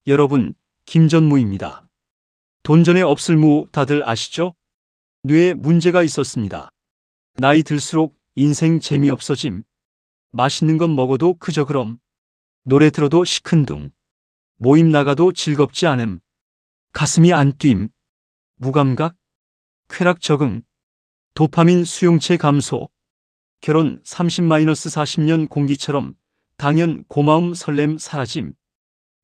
여러분, 김전무입니다. 돈전에 없을 무 다들 아시죠? 뇌에 문제가 있었습니다. 나이 들수록 인생 재미없어짐. 맛있는 건 먹어도 그저 그럼. 노래 들어도 시큰둥. 모임 나가도 즐겁지 않음. 가슴이 안 뛴. 무감각, 쾌락 적응, 도파민 수용체 감소. 결혼 30-40년 공기처럼 당연 고마움 설렘 사라짐.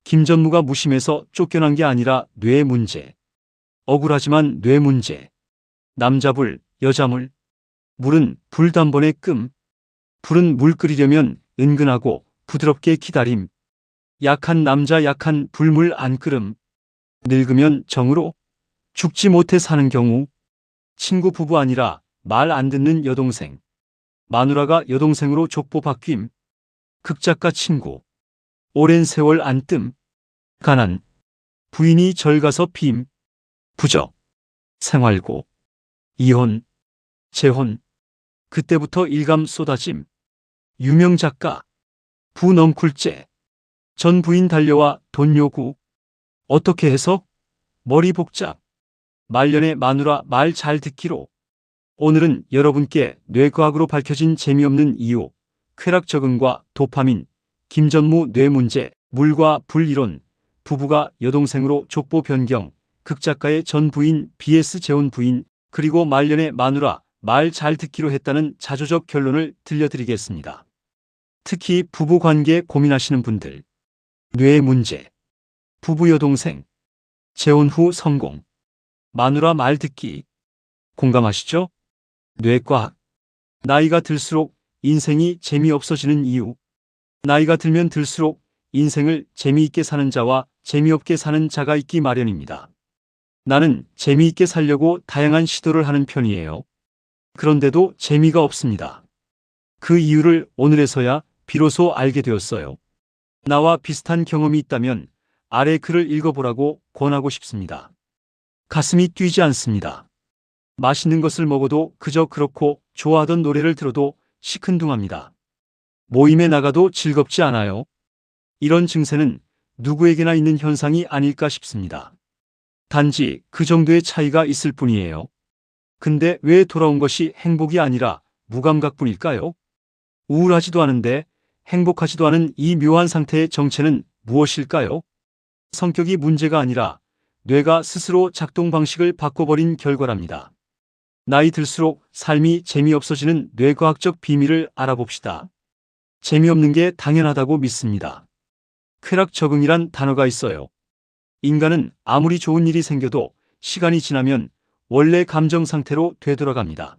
김전무가 무심해서 쫓겨난 게 아니라 뇌 문제. 억울하지만 뇌 문제. 남자불, 여자물. 물은 불 단번에 끔. 불은 물 끓이려면 은근하고 부드럽게 기다림. 약한 남자 약한 불물 안 끓음. 늙으면 정으로 죽지 못해 사는 경우. 친구 부부 아니라 말 안 듣는 여동생. 마누라가 여동생으로 족보 바뀜. 극작가 친구. 오랜 세월 안 뜸. 가난. 부인이 절 가서 빔. 부적. 생활고. 이혼. 재혼. 그때부터 일감 쏟아짐. 유명 작가. 부 넘굴죄. 전 부인 달려와 돈 요구. 어떻게 해서? 머리 복잡. 말년에 마누라 말 잘 듣기로. 오늘은 여러분께 뇌과학으로 밝혀진 재미없는 이유, 쾌락 적응과 도파민, 김전무 뇌 문제, 물과 불 이론, 부부가 여동생으로 족보 변경, 극작가의 전 부인 vs 재혼 부인, 그리고 말년에 마누라 말 잘 듣기로 했다는 자조적 결론을 들려드리겠습니다. 특히 부부 관계 고민하시는 분들, 뇌 문제, 부부 여동생, 재혼 후 성공, 마누라 말 듣기, 공감하시죠? 뇌과학. 나이가 들수록 인생이 재미없어지는 이유. 나이가 들면 들수록 인생을 재미있게 사는 자와 재미없게 사는 자가 있기 마련입니다. 나는 재미있게 살려고 다양한 시도를 하는 편이에요. 그런데도 재미가 없습니다. 그 이유를 오늘에서야 비로소 알게 되었어요. 나와 비슷한 경험이 있다면 아래 글을 읽어보라고 권하고 싶습니다. 가슴이 뛰지 않습니다. 맛있는 것을 먹어도 그저 그렇고 좋아하던 노래를 들어도 시큰둥합니다. 모임에 나가도 즐겁지 않아요. 이런 증세는 누구에게나 있는 현상이 아닐까 싶습니다. 단지 그 정도의 차이가 있을 뿐이에요. 근데 왜 돌아온 것이 행복이 아니라 무감각뿐일까요? 우울하지도 않은데 행복하지도 않은 이 묘한 상태의 정체는 무엇일까요? 성격이 문제가 아니라 뇌가 스스로 작동 방식을 바꿔버린 결과랍니다. 나이 들수록 삶이 재미없어지는 뇌과학적 비밀을 알아봅시다. 재미없는 게 당연하다고 믿습니다. 쾌락 적응이란 단어가 있어요. 인간은 아무리 좋은 일이 생겨도 시간이 지나면 원래 감정 상태로 되돌아갑니다.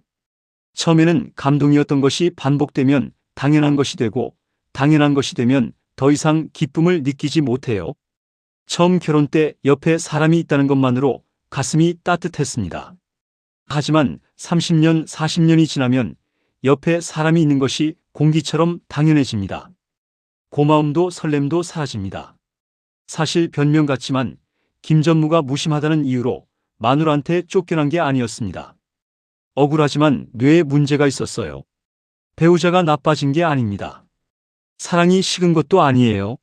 처음에는 감동이었던 것이 반복되면 당연한 것이 되고 당연한 것이 되면 더 이상 기쁨을 느끼지 못해요. 처음 결혼 때 옆에 사람이 있다는 것만으로 가슴이 따뜻했습니다. 하지만 30년, 40년이 지나면 옆에 사람이 있는 것이 공기처럼 당연해집니다. 고마움도 설렘도 사라집니다. 사실 변명 같지만 김전무가 무심하다는 이유로 마누라한테 쫓겨난 게 아니었습니다. 억울하지만 뇌에 문제가 있었어요. 배우자가 나빠진 게 아닙니다. 사랑이 식은 것도 아니에요.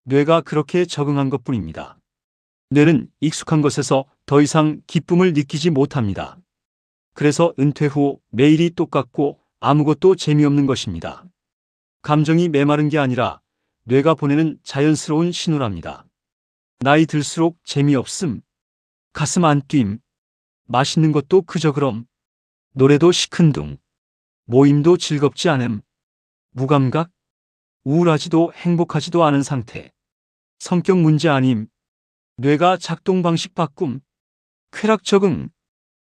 뇌가 그렇게 적응한 것뿐입니다. 뇌는 익숙한 것에서 더 이상 기쁨을 느끼지 못합니다. 그래서 은퇴 후 매일이 똑같고 아무것도 재미없는 것입니다. 감정이 메마른 게 아니라 뇌가 보내는 자연스러운 신호랍니다. 나이 들수록 재미없음, 가슴 안 뛴, 맛있는 것도 그저 그럼, 노래도 시큰둥, 모임도 즐겁지 않음, 무감각, 우울하지도 행복하지도 않은 상태, 성격 문제 아님, 뇌가 작동 방식 바꿈, 쾌락 적응,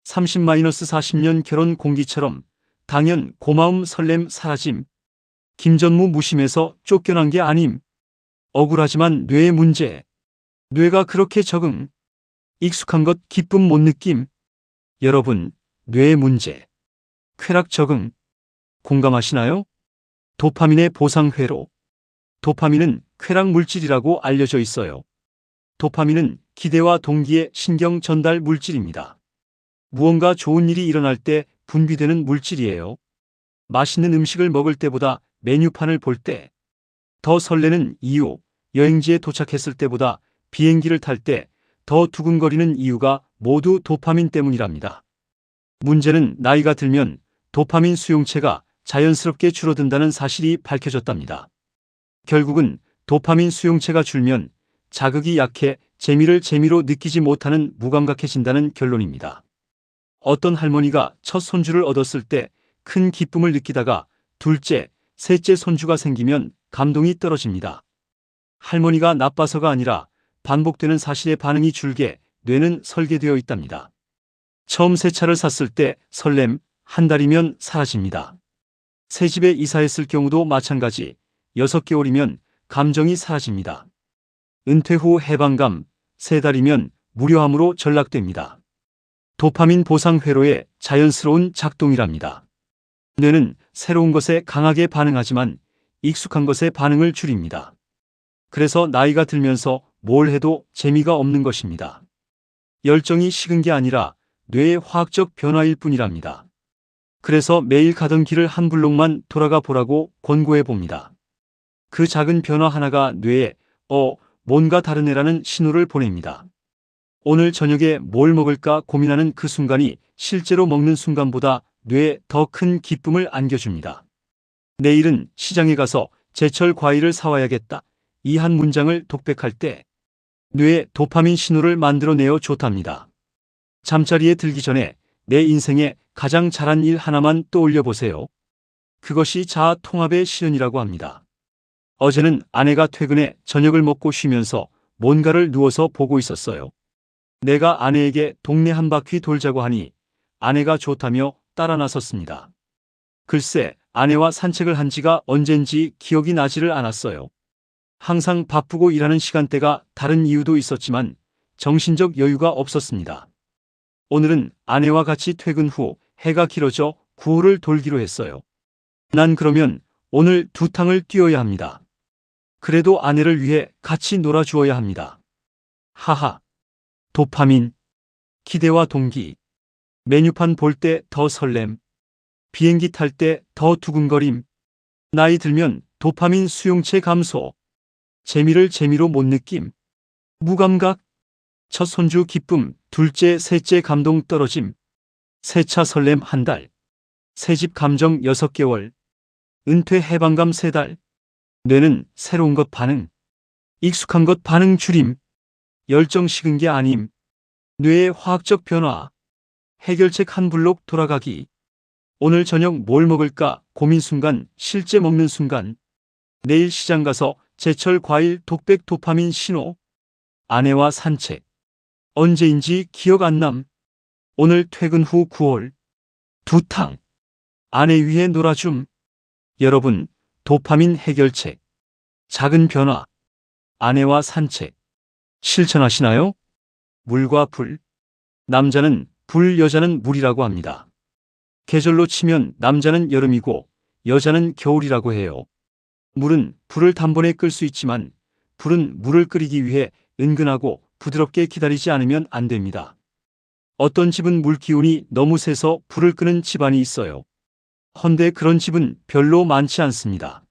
30-40년 결혼 공기처럼 당연 고마움 설렘 사라짐, 김전무 무심해서 쫓겨난 게 아님, 억울하지만 뇌의 문제, 뇌가 그렇게 적응, 익숙한 것 기쁨 못 느낌. 여러분, 뇌의 문제, 쾌락 적응, 공감하시나요? 도파민의 보상 회로. 도파민은 쾌락 물질이라고 알려져 있어요. 도파민은 기대와 동기의 신경 전달 물질입니다. 무언가 좋은 일이 일어날 때 분비되는 물질이에요. 맛있는 음식을 먹을 때보다 메뉴판을 볼 때, 더 설레는 이유, 여행지에 도착했을 때보다 비행기를 탈 때 더 두근거리는 이유가 모두 도파민 때문이랍니다. 문제는 나이가 들면 도파민 수용체가 자연스럽게 줄어든다는 사실이 밝혀졌답니다. 결국은 도파민 수용체가 줄면 자극이 약해 재미를 재미로 느끼지 못하는 무감각해진다는 결론입니다. 어떤 할머니가 첫 손주를 얻었을 때 큰 기쁨을 느끼다가 둘째, 셋째 손주가 생기면 감동이 떨어집니다. 할머니가 나빠서가 아니라 반복되는 사실에 반응이 줄게 뇌는 설계되어 있답니다. 처음 새 차를 샀을 때 설렘, 한 달이면 사라집니다. 새 집에 이사했을 경우도 마찬가지, 6개월이면 감정이 사라집니다. 은퇴 후 해방감, 3달이면 무료함으로 전락됩니다. 도파민 보상 회로의 자연스러운 작동이랍니다. 뇌는 새로운 것에 강하게 반응하지만 익숙한 것에 반응을 줄입니다. 그래서 나이가 들면서 뭘 해도 재미가 없는 것입니다. 열정이 식은 게 아니라 뇌의 화학적 변화일 뿐이랍니다. 그래서 매일 가던 길을 한 블록만 돌아가 보라고 권고해 봅니다. 그 작은 변화 하나가 뇌에 뭔가 다른 애라는 신호를 보냅니다. 오늘 저녁에 뭘 먹을까 고민하는 그 순간이 실제로 먹는 순간보다 뇌에 더 큰 기쁨을 안겨줍니다. 내일은 시장에 가서 제철 과일을 사와야겠다. 이 한 문장을 독백할 때 뇌에 도파민 신호를 만들어내어 좋답니다. 잠자리에 들기 전에 내 인생에 가장 잘한 일 하나만 떠올려 보세요. 그것이 자아 통합의 실현이라고 합니다. 어제는 아내가 퇴근해 저녁을 먹고 쉬면서 뭔가를 누워서 보고 있었어요. 내가 아내에게 동네 한 바퀴 돌자고 하니 아내가 좋다며 따라 나섰습니다. 글쎄, 아내와 산책을 한 지가 언젠지 기억이 나지를 않았어요. 항상 바쁘고 일하는 시간대가 다른 이유도 있었지만 정신적 여유가 없었습니다. 오늘은 아내와 같이 퇴근 후 해가 길어져 구호를 돌기로 했어요. 난 그러면 오늘 2탕을 뛰어야 합니다. 그래도 아내를 위해 같이 놀아주어야 합니다. 하하. 도파민, 기대와 동기, 메뉴판 볼 때 더 설렘, 비행기 탈 때 더 두근거림, 나이 들면 도파민 수용체 감소, 재미를 재미로 못 느낌, 무감각, 첫 손주 기쁨, 둘째, 셋째 감동 떨어짐, 새 차 설렘 한 달, 새집 감정 6개월, 은퇴 해방감 3달, 뇌는 새로운 것 반응, 익숙한 것 반응 줄임, 열정 식은 게 아님, 뇌의 화학적 변화, 해결책 한 블록 돌아가기, 오늘 저녁 뭘 먹을까 고민 순간 실제 먹는 순간, 내일 시장 가서 제철 과일 독백 도파민 신호, 아내와 산책, 언제인지 기억 안 남, 오늘 퇴근 후 9월, 2탕, 아내 위에 놀아줌. 여러분, 도파민 해결책, 작은 변화, 아내와 산책, 실천하시나요? 물과 불. 남자는 불, 여자는 물이라고 합니다. 계절로 치면 남자는 여름이고 여자는 겨울이라고 해요. 물은 불을 단번에 끌 수 있지만 불은 물을 끓이기 위해 은근하고 부드럽게 기다리지 않으면 안 됩니다. 어떤 집은 물 기운이 너무 세서 불을 끄는 집안이 있어요. 헌데 그런 집은 별로 많지 않습니다.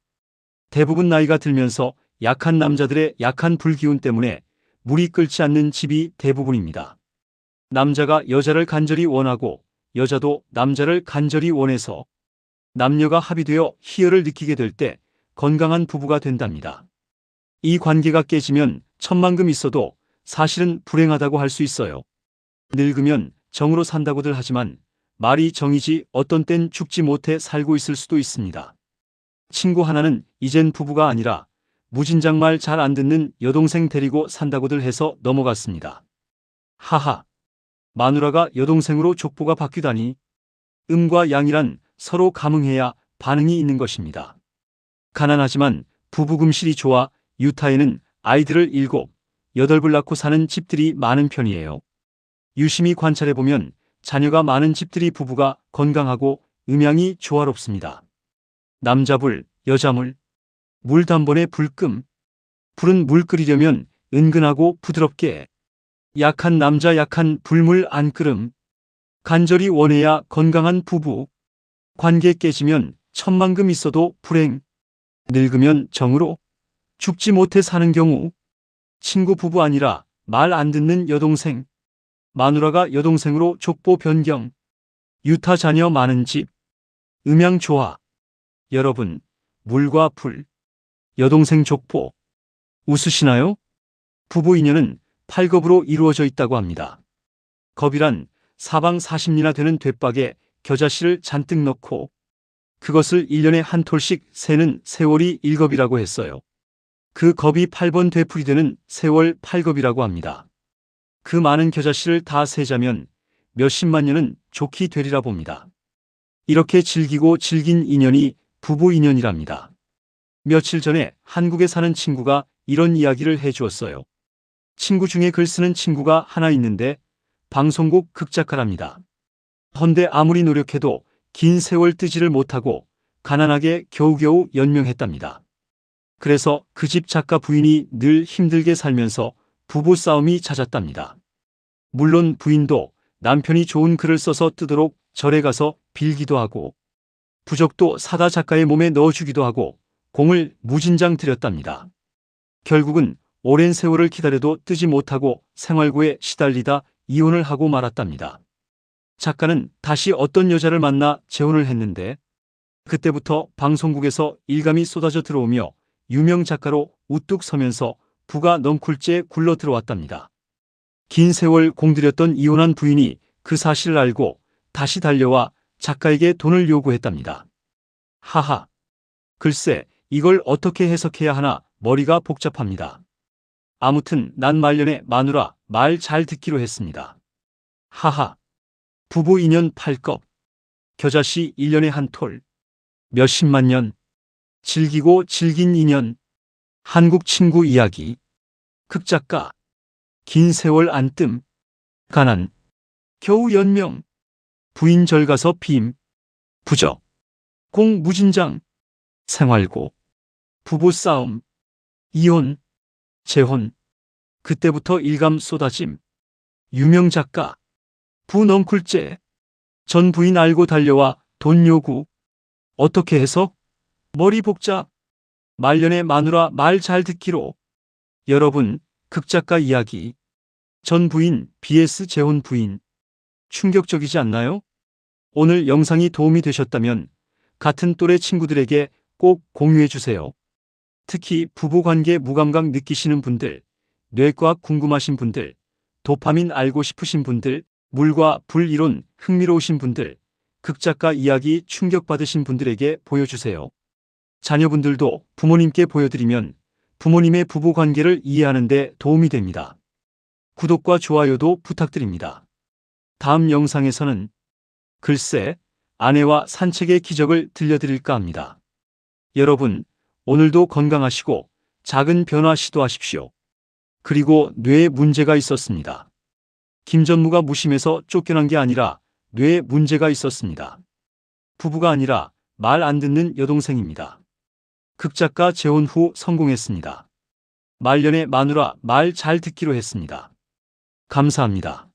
대부분 나이가 들면서 약한 남자들의 약한 불기운 때문에 물이 끓지 않는 집이 대부분입니다. 남자가 여자를 간절히 원하고 여자도 남자를 간절히 원해서 남녀가 합의되어 희열을 느끼게 될 때 건강한 부부가 된답니다. 이 관계가 깨지면 천만금 있어도 사실은 불행하다고 할 수 있어요. 늙으면 정으로 산다고들 하지만 말이 정이지 어떤 땐 죽지 못해 살고 있을 수도 있습니다. 친구 하나는 이젠 부부가 아니라 무진장 말 잘 안 듣는 여동생 데리고 산다고들 해서 넘어갔습니다. 하하. 마누라가 여동생으로 족보가 바뀌다니. 음과 양이란 서로 감응해야 반응이 있는 것입니다. 가난하지만 부부 금실이 좋아 유타에는 아이들을 7, 8을 낳고 사는 집들이 많은 편이에요. 유심히 관찰해보면 자녀가 많은 집들이 부부가 건강하고 음양이 조화롭습니다. 남자불, 여자물, 물 단번에 불금. 불은 물 끓이려면 은근하고 부드럽게. 약한 남자 약한 불물 안 끓음. 간절히 원해야 건강한 부부. 관계 깨지면 천만금 있어도 불행. 늙으면 정으로 죽지 못해 사는 경우. 친구 부부 아니라 말 안 듣는 여동생. 마누라가 여동생으로 족보 변경. 유타 자녀 많은 집. 음양 조화. 여러분, 물과 불. 여동생 족보. 웃으시나요? 부부 인연은 8겁으로 이루어져 있다고 합니다. 겁이란 사방 40리나 되는 돛박에 겨자씨를 잔뜩 넣고 그것을 1년에 한 톨씩 세는 세월이 1겁이라고 했어요. 그 겁이 8번 되풀이 되는 세월 8겁이라고 합니다. 그 많은 겨자씨를 다 세자면 몇십만 년은 좋게 되리라 봅니다. 이렇게 즐기고 즐긴 인연이 부부 인연이랍니다. 며칠 전에 한국에 사는 친구가 이런 이야기를 해주었어요. 친구 중에 글 쓰는 친구가 하나 있는데 방송국 극작가랍니다. 헌데 아무리 노력해도 긴 세월 뜨지를 못하고 가난하게 겨우겨우 연명했답니다. 그래서 그 집 작가 부인이 늘 힘들게 살면서 부부 싸움이 잦았답니다. 물론 부인도 남편이 좋은 글을 써서 뜨도록 절에 가서 빌기도 하고 부적도 사다 작가의 몸에 넣어주기도 하고 공을 무진장 들였답니다. 결국은 오랜 세월을 기다려도 뜨지 못하고 생활고에 시달리다 이혼을 하고 말았답니다. 작가는 다시 어떤 여자를 만나 재혼을 했는데 그때부터 방송국에서 일감이 쏟아져 들어오며 유명 작가로 우뚝 서면서 부가 넝쿨째 굴러 들어왔답니다. 긴 세월 공들였던 이혼한 부인이 그 사실을 알고 다시 달려와 작가에게 돈을 요구했답니다. 하하. 글쎄, 이걸 어떻게 해석해야 하나 머리가 복잡합니다. 아무튼 난 말년에 마누라 말 잘 듣기로 했습니다. 하하. 부부 인연 8겁. 겨자씨 1년에 한 톨. 몇십만 년. 즐기고 즐긴 인연. 한국 친구 이야기. 극작가. 긴 세월 안뜸. 가난. 겨우 연명. 부인 절가서 빔. 부적. 공 무진장. 생활고. 부부 싸움. 이혼. 재혼. 그때부터 일감 쏟아짐. 유명 작가. 부 넝쿨째. 전 부인 알고 달려와 돈 요구. 어떻게 해석? 머리 복잡. 말년에 마누라 말 잘 듣기로. 여러분, 극작가 이야기. 전 부인 vs 재혼 부인. 충격적이지 않나요? 오늘 영상이 도움이 되셨다면 같은 또래 친구들에게 꼭 공유해 주세요. 특히 부부관계 무감각 느끼시는 분들, 뇌과학 궁금하신 분들, 도파민 알고 싶으신 분들, 물과 불 이론 흥미로우신 분들, 극작가 이야기 충격받으신 분들에게 보여주세요. 자녀분들도 부모님께 보여드리면 부모님의 부부관계를 이해하는 데 도움이 됩니다. 구독과 좋아요도 부탁드립니다. 다음 영상에서는 글쎄, 아내와 산책의 기적을 들려드릴까 합니다. 여러분, 오늘도 건강하시고 작은 변화 시도하십시오. 그리고 뇌에 문제가 있었습니다. 김전무가 무심해서 쫓겨난 게 아니라 뇌에 문제가 있었습니다. 부부가 아니라 말 안 듣는 여동생입니다. 극작가 재혼 후 성공했습니다. 말년에 마누라 말 잘 듣기로 했습니다. 감사합니다.